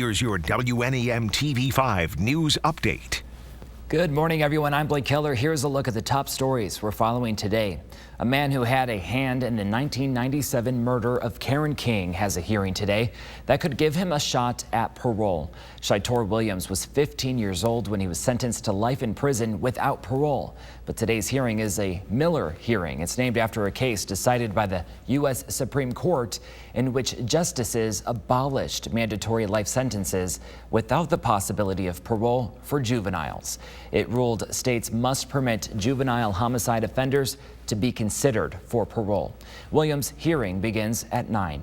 Here's your WNEM TV5 news update. Good morning, everyone. I'm Blake Keller. Here's a look at the top stories we're following today. A man who had a hand in the 1997 murder of Karen King has a hearing today that could give him a shot at parole. Shaitor Williams was 15 years old when he was sentenced to life in prison without parole. But today's hearing is a Miller hearing. It's named after a case decided by the U.S. Supreme Court in which justices abolished mandatory life sentences without the possibility of parole for juveniles. It ruled states must permit juvenile homicide offenders to be considered for parole. Williams' hearing begins at 9.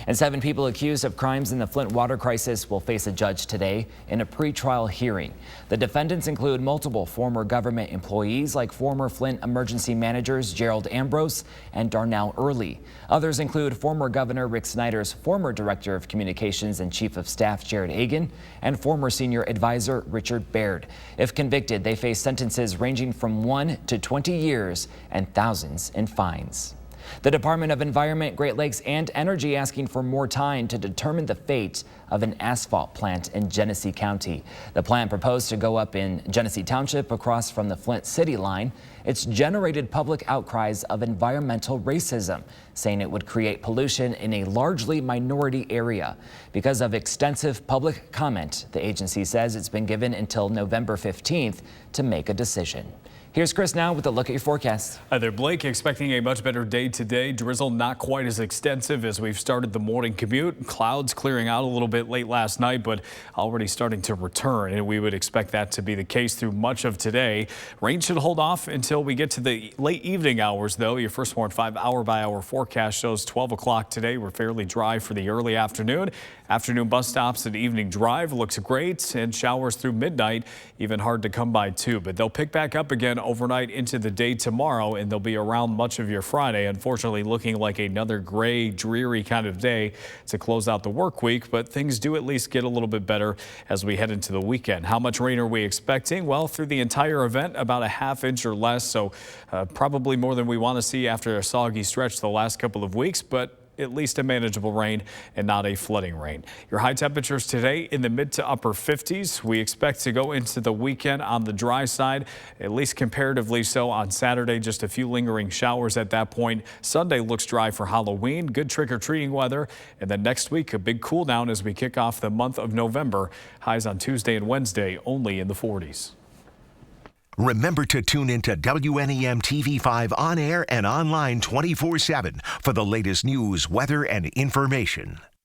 And 7 people accused of crimes in the Flint water crisis will face a judge today in a pretrial hearing. The defendants include multiple former government employees like former Flint emergency managers Gerald Ambrose and Darnell Early. Others include former Governor Rick Snyder's former Director of Communications and Chief of Staff Jared Hagan and former Senior Advisor Richard Baird. If convicted, they face sentences ranging from 1 to 20 years and thousands in fines. The Department of Environment, Great Lakes and Energy asking for more time to determine the fate of an asphalt plant in Genesee County. The plant proposed to go up in Genesee Township across from the Flint City line. It's generated public outcries of environmental racism, saying it would create pollution in a largely minority area. Because of extensive public comment, the agency says it's been given until November 15th to make a decision. Here's Chris now with a look at your forecast. Hi there, Blake. Expecting a much better day today. Drizzle not quite as extensive as we've started the morning commute. Clouds clearing out a little bit late last night, but already starting to return. And we would expect that to be the case through much of today. Rain should hold off until we get to the late evening hours, though. Your First Warn 5 hour-by-hour forecast shows 12 o'clock today. We're fairly dry for the early afternoon. Afternoon bus stops and evening drive looks great, and showers through midnight, even hard to come by too. But they'll pick back up again overnight into the day tomorrow, and they'll be around much of your Friday. Unfortunately, looking like another gray, dreary kind of day to close out the work week, but things do at least get a little bit better as we head into the weekend. How much rain are we expecting? Well, through the entire event, about a ½ inch or less, so probably more than we want to see after a soggy stretch the last couple of weeks, but at least a manageable rain and not a flooding rain. Your high temperatures today in the mid to upper 50s. We expect to go into the weekend on the dry side, at least comparatively so on Saturday. Just a few lingering showers at that point. Sunday looks dry for Halloween. Good trick-or-treating weather. And then next week, a big cool down as we kick off the month of November. Highs on Tuesday and Wednesday only in the 40s. Remember to tune into WNEM TV5 on air and online 24/7 for the latest news, weather, and information.